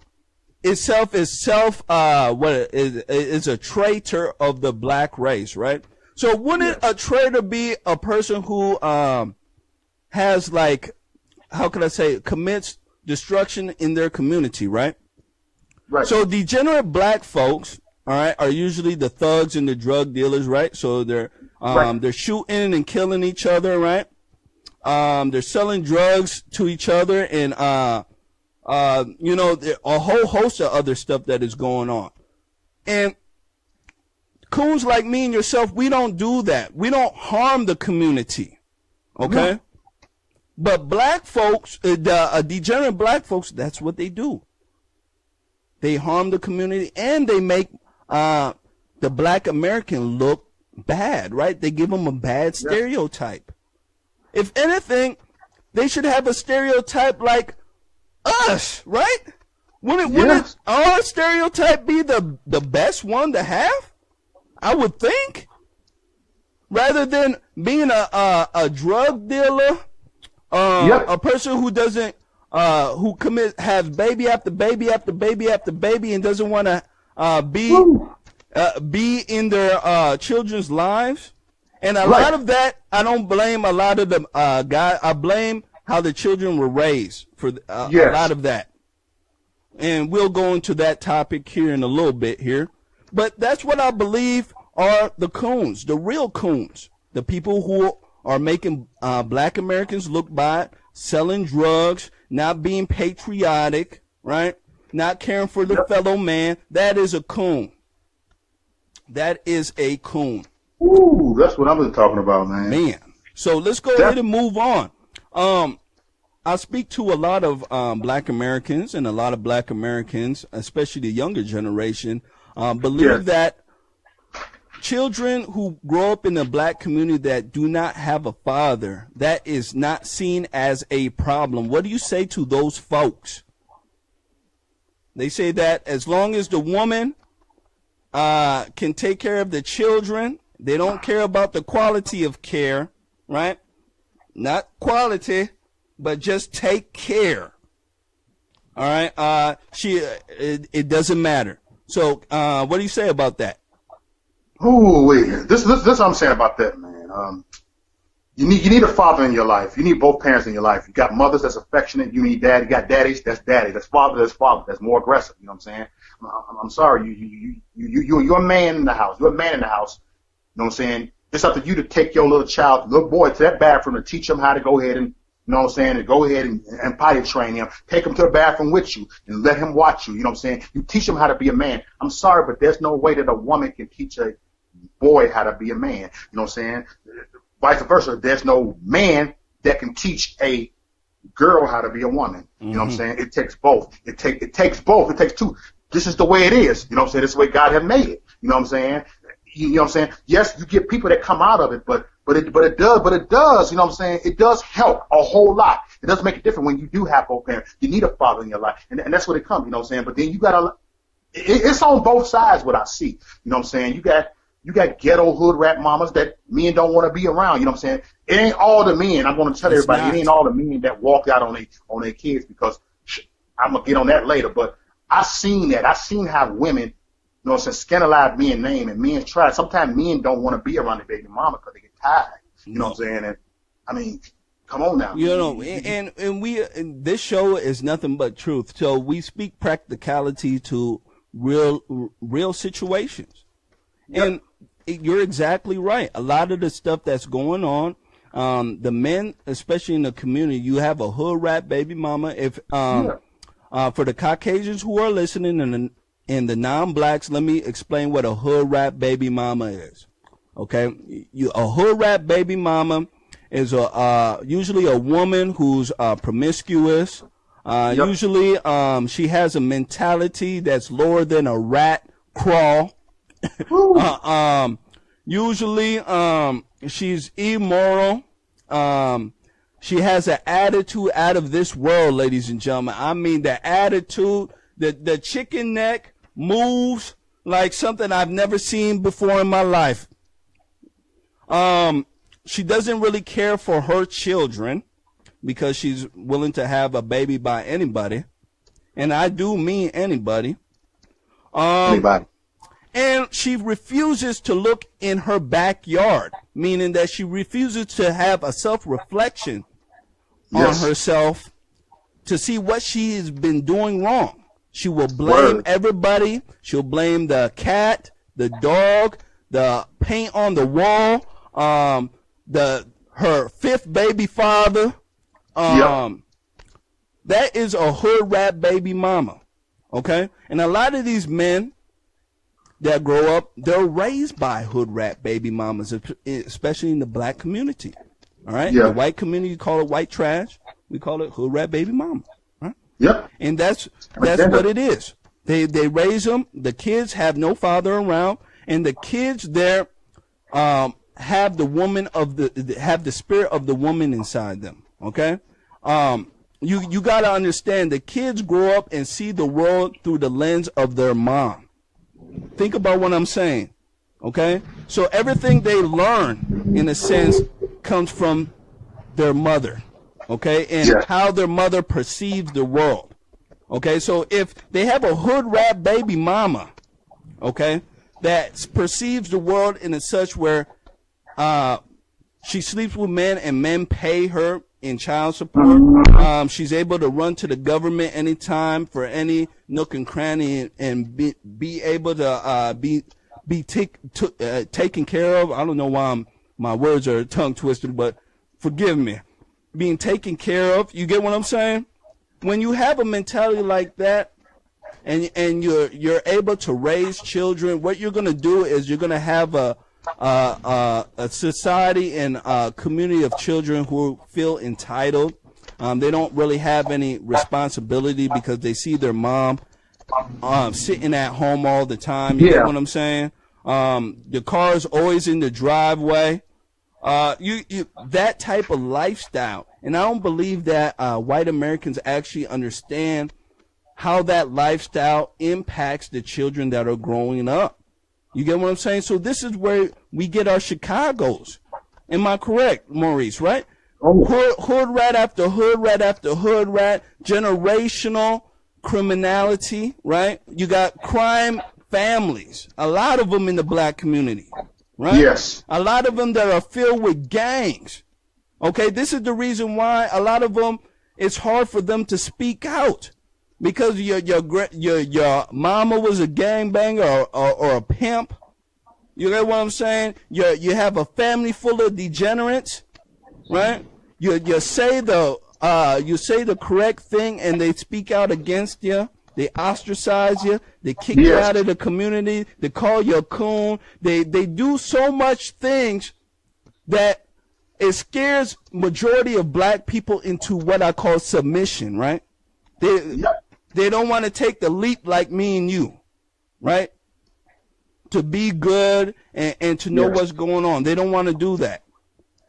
itself is is a traitor of the black race, right? So wouldn't a traitor be a person who has commits destruction in their community, right? Right. So degenerate black folks, all right, are usually the thugs and the drug dealers, right? So they're shooting and killing each other, right? They're selling drugs to each other and a whole host of other stuff that is going on. And coons like me and yourself, we don't do that. We don't harm the community, okay? No. But black folks, degenerate black folks, that's what they do. They harm the community and they make the black American look bad, right? They give them a bad stereotype. If anything, they should have a stereotype like us, right? Wouldn't our stereotype be the best one to have? I would think. Rather than being a drug dealer, a person who doesn't, has baby after baby after baby after baby and doesn't want to be in their children's lives. And a lot of that, I don't blame a lot of the guys. I blame how the children were raised for a lot of that. And we'll go into that topic here in a little bit here. But that's what I believe are the coons, the real coons, the people who are making black Americans look bad, selling drugs, not being patriotic, right? Not caring for the fellow man. That is a coon. That is a coon. Ooh, that's what I was talking about, man. So let's go ahead and move on. I speak to a lot of black Americans, and a lot of black Americans, especially the younger generation, believe that children who grow up in the black community that do not have a father, that is not seen as a problem. What do you say to those folks? They say that as long as the woman can take care of the children, they don't care about the quality of care, right? Not quality, but just take care. All right. It doesn't matter. So, what do you say about that? This is what I'm saying about that, man. You need a father in your life. You need both parents in your life. You got mothers that's affectionate. You need dad. You got daddies that's daddy. That's father. That's father. That's more aggressive. You know what I'm saying? I'm sorry. You're a man in the house. You're a man in the house. You know what I'm saying? It's up to you to take your little boy to that bathroom and teach him how to go ahead and, you know what I'm saying, and go ahead and potty train him. Take him to the bathroom with you and let him watch you. You know what I'm saying? You teach him how to be a man. I'm sorry, but there's no way that a woman can teach a boy how to be a man. You know what I'm saying? Vice versa. There's no man that can teach a girl how to be a woman. You know what I'm saying? It takes both. It takes both. It takes two. This is the way it is. You know what I'm saying? This is the way God has made it. You know what I'm saying? You know what I'm saying? Yes, you get people that come out of it, but it does, you know what I'm saying? It does help a whole lot. It does make it different when you do have both parents. You need a father in your life. And that's what it comes, you know what I'm saying? But then you gotta it's on both sides what I see. You know what I'm saying? You got ghetto hood rat mamas that men don't want to be around. You know what I'm saying? It ain't all the men. I'm going to tell everybody, it ain't all the men that walk out on their kids, because I'm going to get on that later. But I seen that. I seen how women, you know what I'm saying, scandalize men's name, and men try. Sometimes men don't want to be around their baby mama because they get tired. You know what I'm saying? And I mean, come on now. You know, and this show is nothing but truth. So we speak practicality to real situations. Yep. And you're exactly right. A lot of the stuff that's going on, the men, especially in the community, you have a hood rat baby mama. If for the Caucasians who are listening and the non-blacks, let me explain what a hood rat baby mama is. Okay, a hood rat baby mama is usually a woman who's promiscuous. Usually, she has a mentality that's lower than a rat crawl. Usually, she's immoral. She has an attitude out of this world, ladies and gentlemen. I mean, the attitude, the chicken neck moves like something I've never seen before in my life. She doesn't really care for her children because she's willing to have a baby by anybody. And I do mean anybody. Anybody. And she refuses to look in her backyard, meaning that she refuses to have a self-reflection on herself to see what she has been doing wrong. She will blame everybody. She'll blame the cat, the dog, the paint on the wall, her fifth baby father. That is a hood rat baby mama. Okay? And a lot of these men that grow up, they're raised by hood rat baby mamas, especially in the black community. All right? The white community call it white trash. We call it hood rat baby mama. Right? Yep. And that's what it is. They raise them. The kids have no father around, and the kids there have the spirit of the woman inside them. Okay? You got to understand, the kids grow up and see the world through the lens of their mom. Think about what I'm saying, okay? So everything they learn, in a sense, comes from their mother, okay? And how their mother perceives the world, okay? So if they have a hood rat baby mama, okay, that perceives the world in a such where she sleeps with men and men pay her in child support. She's able to run to the government anytime for any nook and cranny and be able to be taken care of. I don't know why my words are tongue twisted, but forgive me. Being taken care of. You get what I'm saying? When you have a mentality like that, and you're able to raise children, what you're going to do is you're going to have a society and a community of children who feel entitled. They don't really have any responsibility because they see their mom sitting at home all the time. You know what I'm saying? The car's always in the driveway. That type of lifestyle. And I don't believe that white Americans actually understand how that lifestyle impacts the children that are growing up. You get what I'm saying? So this is where we get our Chicagos. Am I correct, Maurice, right? Hood rat after hood rat after hood rat, generational criminality, right? You got crime families, a lot of them in the black community, right? Yes. A lot of them that are filled with gangs. Okay, this is the reason why a lot of them, it's hard for them to speak out. Because your mama was a gangbanger or a pimp. You get what I'm saying? You have a family full of degenerates, right? You say the correct thing and they speak out against you. They ostracize you. They kick you out of the community. They call you a coon. They do so much things that it scares majority of black people into what I call submission, right? They don't want to take the leap like me and you, right? To be good and to know what's going on. They don't want to do that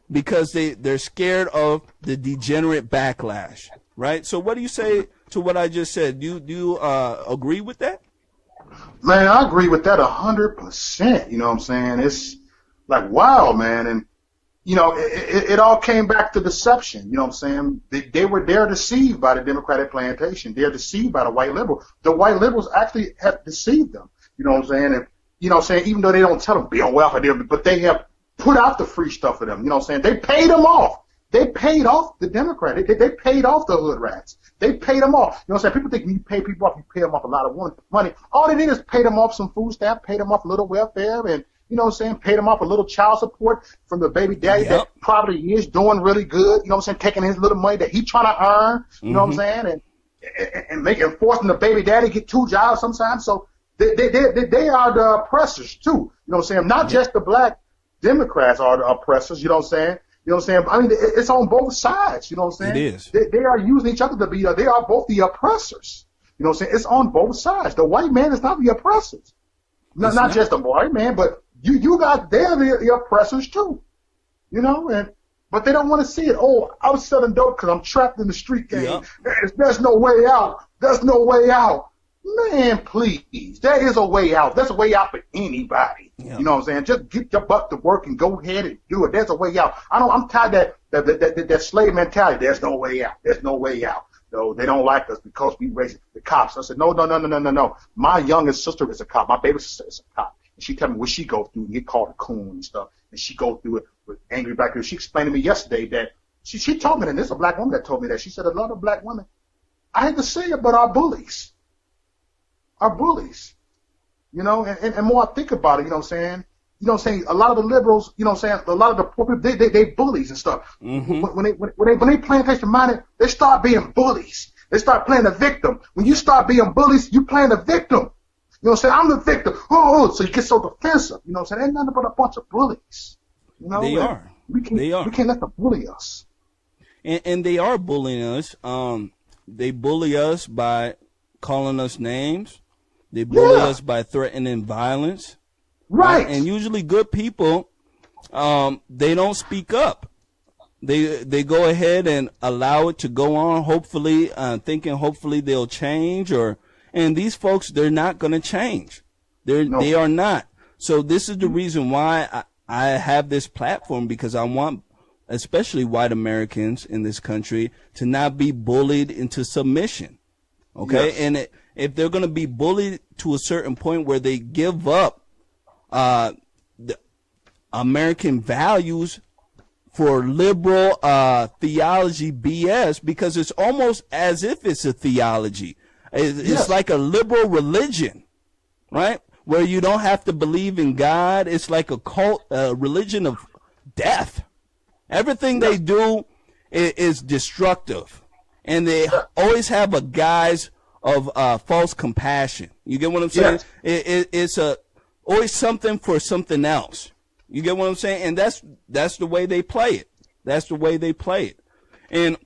because they're scared of the degenerate backlash, right? So what do you say to what I just said? Do you agree with that? Man, I agree with that 100%. You know what I'm saying? It's like, wow, man. And, it all came back to deception. You know what I'm saying? They're deceived by the Democratic plantation. They're deceived by the white liberal. The white liberals actually have deceived them. You know what I'm saying? And, even though they don't tell them be on welfare, but they have put out the free stuff for them. You know what I'm saying? They paid them off. They paid off the Democrat. They paid off the hood rats. They paid them off. You know what I'm saying? People think when you pay people off, you pay them off a lot of money. All they did is pay them off some food stamp, pay them off a little welfare, and, you know what I'm saying, pay them off a little child support from the baby daddy that probably is doing really good. You know what I'm saying? Taking his little money that he's trying to earn. You know what I'm saying? And forcing the baby daddy to get 2 jobs sometimes. So they are the oppressors too. You know what I'm saying? Not just the black Democrats are the oppressors. You know what I'm saying? You know what I'm saying? I mean, it's on both sides. You know what I'm saying? It is. They are using each other to be. They are both the oppressors. You know what I'm saying? It's on both sides. The white man is not the oppressors. Not just the white man, but they're the oppressors too. You know, but they don't want to see it. Oh, I'm selling dope because I'm trapped in the street game. Yep. There's no way out. There's no way out. Man, please. There is a way out. There's a way out for anybody. Yep. You know what I'm saying? Just get your butt to work and go ahead and do it. There's a way out. I'm tired of that slave mentality. There's no way out. There's no way out. No, they don't like us because we raised the cops. I said, no. My youngest sister is a cop. My baby sister is a cop. And she tell me what she goes through and get called a coon and stuff. And she go through it with angry black people. She explained to me yesterday that she told me, and this is a black woman that told me that. She said a lot of black women, I hate to say it, but are bullies. Are bullies. You know, and more I think about it, you know what I'm saying? You know what I'm saying? A lot of the liberals, you know what I'm saying? A lot of the poor people, they bullies and stuff. Mm-hmm. When they plantation minded, they start being bullies. They start playing the victim. When you start being bullies, you playing the victim. You know what I'm saying? I'm the victim. Oh, so you get so defensive. You know what I'm saying? Ain't nothing but a bunch of bullies. You know? They are. We can't let them bully us. And they are bullying us. They bully us by calling us names. They bully us by threatening violence. Right. And usually good people, they don't speak up. They go ahead and allow it to go on, hopefully, thinking hopefully they'll change. And these folks, they're not going to change. They are not. So this is the reason why I have this platform, because I want, especially white Americans in this country, to not be bullied into submission. Okay. Yes. And if they're going to be bullied to a certain point where they give up the American values for liberal theology BS, because it's almost as if it's a theology. It's like a liberal religion, right? Where you don't have to believe in God. It's like a cult, religion of death. Everything they do is destructive, and they always have a guise of false compassion. You get what I'm saying? Yes. It's always something for something else. You get what I'm saying? And that's the way they play it. That's the way they play it. And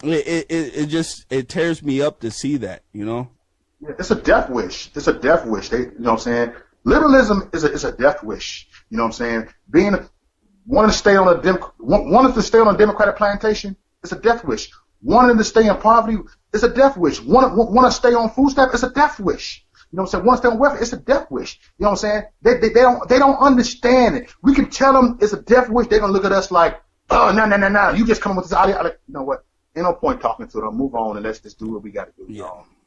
it tears me up to see that, you know? Yeah, it's a death wish. It's a death wish. You know what I'm saying? Liberalism is a death wish. You know what I'm saying? Wanting to stay on a Democratic plantation, it's a death wish. Wanting to stay in poverty, it's a death wish. Want to stay on food stamp, it's a death wish. You know what I'm saying? Want to stay on welfare, it's a death wish. You know what I'm saying? They don't understand it. We can tell them it's a death wish. They're gonna look at us like, oh no, you just come with this idea. You know what? Ain't no point talking to them. Move on and let's just do what we got to do.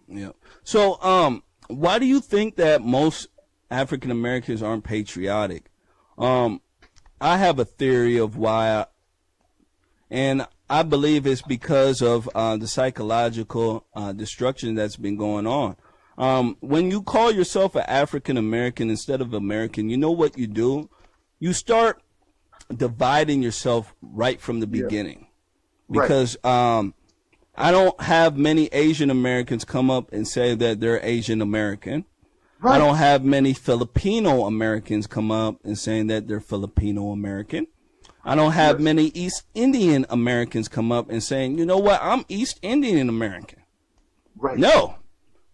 Yeah. So, why do you think that most African Americans aren't patriotic? I have a theory of why, and I believe it's because of the psychological destruction that's been going on. When you call yourself an African American instead of American, you know what you do? You start dividing yourself right from the beginning. Because I don't have many Asian Americans come up and say that they're Asian American. Right. I don't have many Filipino Americans come up and saying that they're Filipino American. I don't have many East Indian Americans come up and saying, you know what, I'm East Indian American. Right. No.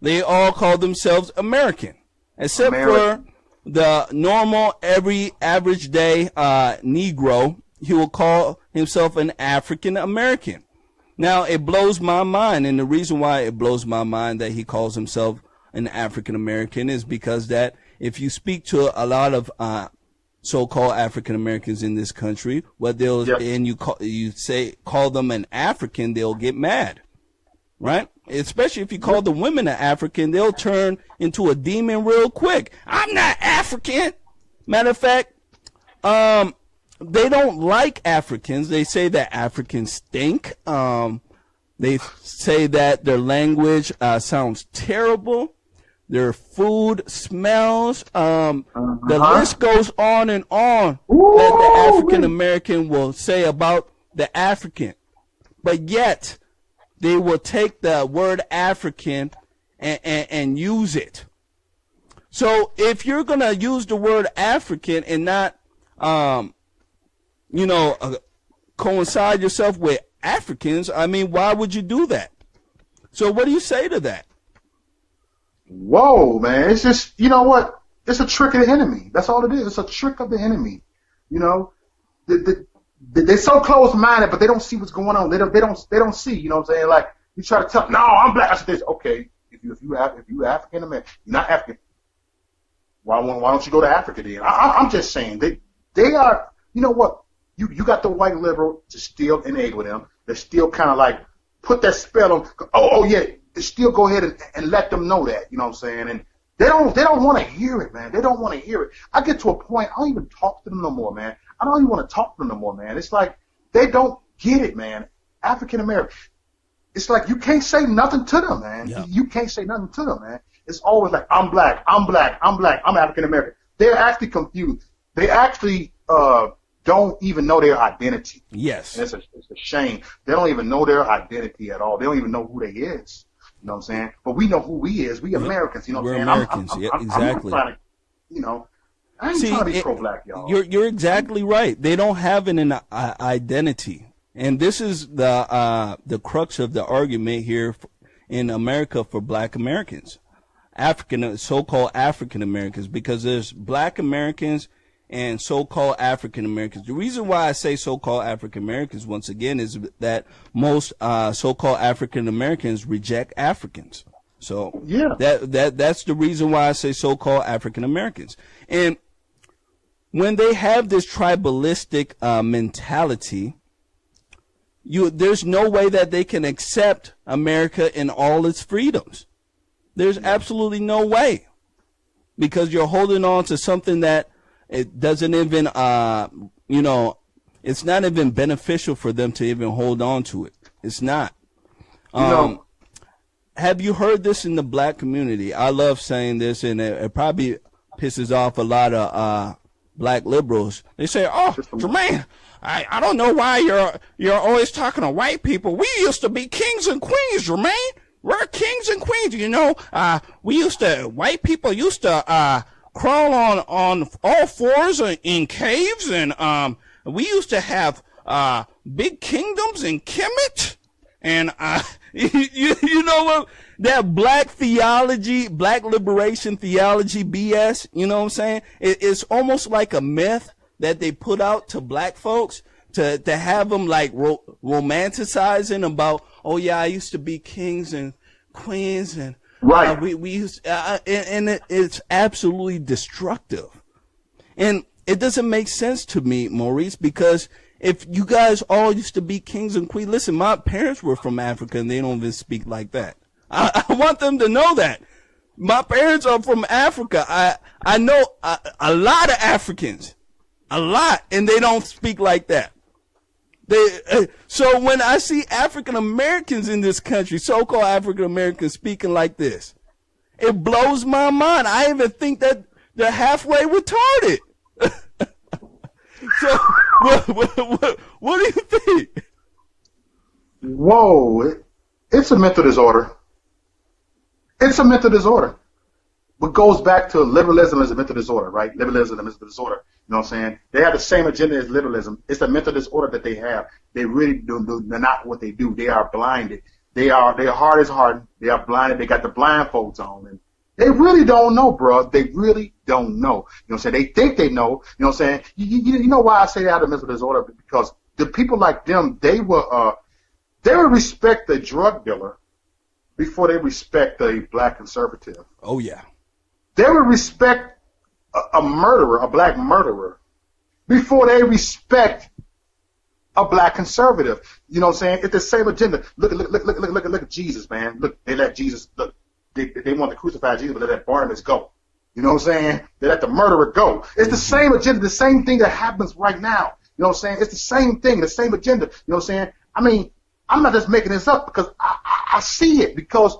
They all call themselves American, except for the normal, every average day Negro. He will call himself an African American. Now, it blows my mind, and the reason why it blows my mind that he calls himself an African American is because that if you speak to a lot of so-called African Americans in this country, and you call them an African, they'll get mad, right? Especially if you call the women an African, they'll turn into a demon real quick. I'm not African. Matter of fact, they don't like Africans. They say that Africans stink. They say that their language sounds terrible. Their food smells. The list goes on and on that the African American will say about the African. But yet, they will take the word African and use it. So if you're going to use the word African and not, coincide yourself with Africans, I mean, why would you do that? So what do you say to that? Whoa, man. It's just, you know what? It's a trick of the enemy. That's all it is. It's a trick of the enemy. You know, they're so close-minded, but they don't see what's going on. They don't see, you know what I'm saying? Like, you try to tell them, no, I'm black. I said this. Okay, if you African American, you're not African. Why don't you go to Africa then? I'm just saying, they are, you know what? You got the white liberal to still enable them. They still kind of like put that spell on, oh yeah, they still go ahead and let them know that, you know what I'm saying? And they don't want to hear it, man. They don't want to hear it. I get to a point, I don't even talk to them no more, man. I don't even want to talk to them no more, man. It's like they don't get it, man. African American. It's like you can't say nothing to them, man. Yeah. You can't say nothing to them, man. It's always like, I'm black, I'm African American. They're actually confused. They actually don't even know their identity. Yes. And it's a shame. They don't even know their identity at all. They don't even know who they is. You know what I'm saying? But we know who we is. We Americans. You know what I'm saying? Americans. Exactly. I'm trying to, I ain't trying to be pro-black, y'all. You're exactly right. They don't have an identity. And this is the crux of the argument here in America for black Americans. So-called African Americans, because there's black Americans and so-called African Americans. The reason why I say so-called African Americans, once again, is that most so-called African Americans reject Africans. So yeah, that's the reason why I say so-called African Americans. And when they have this tribalistic mentality, there's no way that they can accept America in all its freedoms. There's absolutely no way, because you're holding on to something that it doesn't even, it's not even beneficial for them to even hold on to it. It's not. Have you heard this in the black community? I love saying this, and it probably pisses off a lot of black liberals. They say, "Oh, Germaine, I don't know why you're always talking to white people. We used to be kings and queens, Germaine. We're kings and queens. White people used to crawl on all fours in caves, and we used to have big kingdoms in Kemet, and you know what, that black theology, black liberation theology BS, you know what I'm saying? It's almost like a myth that they put out to black folks to have them like romanticizing about, oh yeah, I used to be kings and queens, and right. We used, and it's absolutely destructive. And it doesn't make sense to me, Maurice, because if you guys all used to be kings and queens, listen, my parents were from Africa and they don't even speak like that. I want them to know that. My parents are from Africa. I know a lot of Africans, a lot, and they don't speak like that. So when I see African Americans in this country, so-called African Americans speaking like this, it blows my mind. I even think that they're halfway retarded. So what do you think? Whoa, it's a mental disorder. It's a mental disorder. What goes back to liberalism is a mental disorder, right? Liberalism is a disorder. You know what I'm saying? They have the same agenda as liberalism. It's a mental disorder that they have. They really they're not what they do. They are blinded. Their heart is hardened. They are blinded. They got the blindfolds on, and they really don't know, bro. They really don't know. You know what I'm saying? They think they know. You know what I'm saying? You know why I say they have a mental disorder? Because the people like them, they will respect the drug dealer before they respect a black conservative. Oh, yeah. They would respect a murderer, a black murderer, before they respect a black conservative. You know what I'm saying? It's the same agenda. Look at Jesus, man. Look, they let Jesus, look, they want to crucify Jesus, but they let Barnabas go. You know what I'm saying? They let the murderer go. It's the same agenda, the same thing that happens right now. You know what I'm saying? It's the same thing, the same agenda. You know what I'm saying? I mean, I'm not just making this up because I see it, because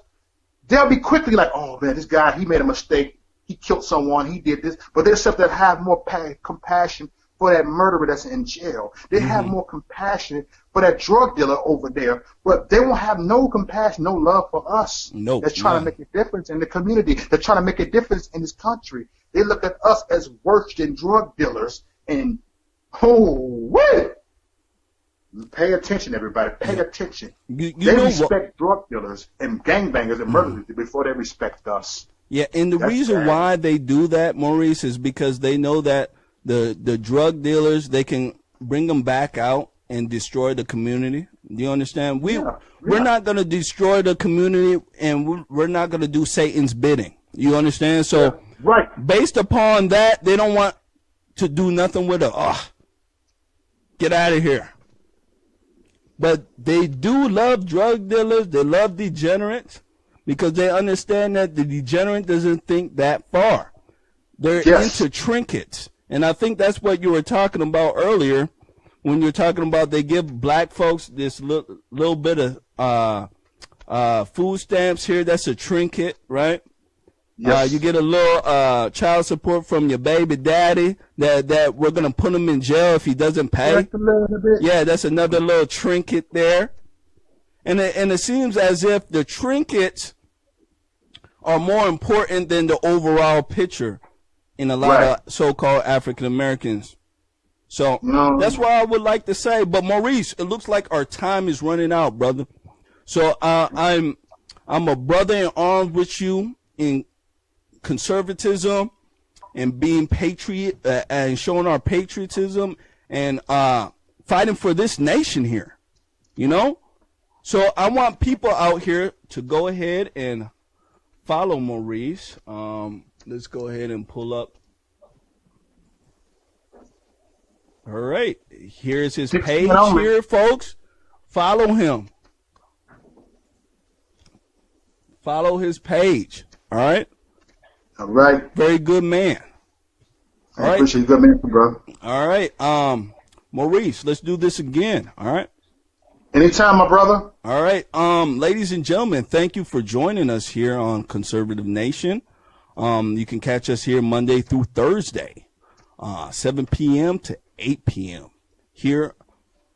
they'll be quickly like, oh, man, this guy, he made a mistake. He killed someone. He did this. But there's stuff that have more compassion for that murderer that's in jail. They have more compassion for that drug dealer over there, but they won't have no compassion, no love for us. No, that's trying to make a difference in the community. They're trying to make a difference in this country. They look at us as worse than drug dealers. And wait, pay attention, everybody. Pay attention. They respect drug dealers and gangbangers and murderers before they respect us. Yeah, and the reason why they do that, Maurice, is because they know that the drug dealers, they can bring them back out and destroy the community. Do you understand? We're not going to destroy the community, and we're not going to do Satan's bidding. You understand? So based upon that, they don't want to do nothing with it. Get out of here. But they do love drug dealers. They love degenerates because they understand that the degenerate doesn't think that far. They're into trinkets. And I think that's what you were talking about earlier when you're talking about they give black folks this little bit of food stamps here. That's a trinket, right? Yes. You get a little child support from your baby daddy that we're going to put him in jail if he doesn't pay. Yeah, that's another little trinket there. And it seems as if the trinkets are more important than the overall picture in a lot of so-called African Americans. So that's what I would like to say. But Maurice, it looks like our time is running out, brother. So I'm a brother in arms with you in conservatism and being patriot and showing our patriotism and fighting for this nation here. You know? So I want people out here to go ahead and follow Maurice. Let's go ahead and pull up. All right. Here's his page here, folks. Follow him. Follow his page. All right. All right. Very good man. All right. Appreciate you, good man, bro. All right. Maurice, let's do this again. All right. Anytime, my brother. All right. Ladies and gentlemen, thank you for joining us here on Conservative Nation. You can catch us here Monday through Thursday, 7 p.m. to 8 p.m. here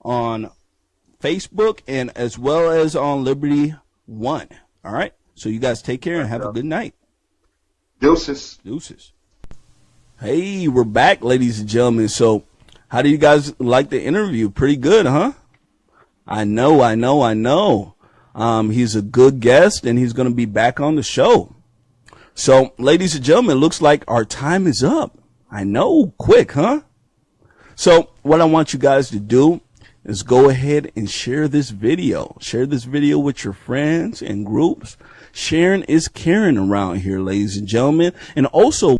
on Facebook and as well as on Liberty One. All right. So you guys take care and have a good night. Deuces. Deuces. Hey, we're back, ladies and gentlemen. So how do you guys like the interview? Pretty good, huh? I know. He's a good guest and he's going to be back on the show. So, ladies and gentlemen, looks like our time is up. I know, quick, huh? So, what I want you guys to do is go ahead and share this video. Share this video with your friends and groups. Sharing is caring around here, ladies and gentlemen. And also,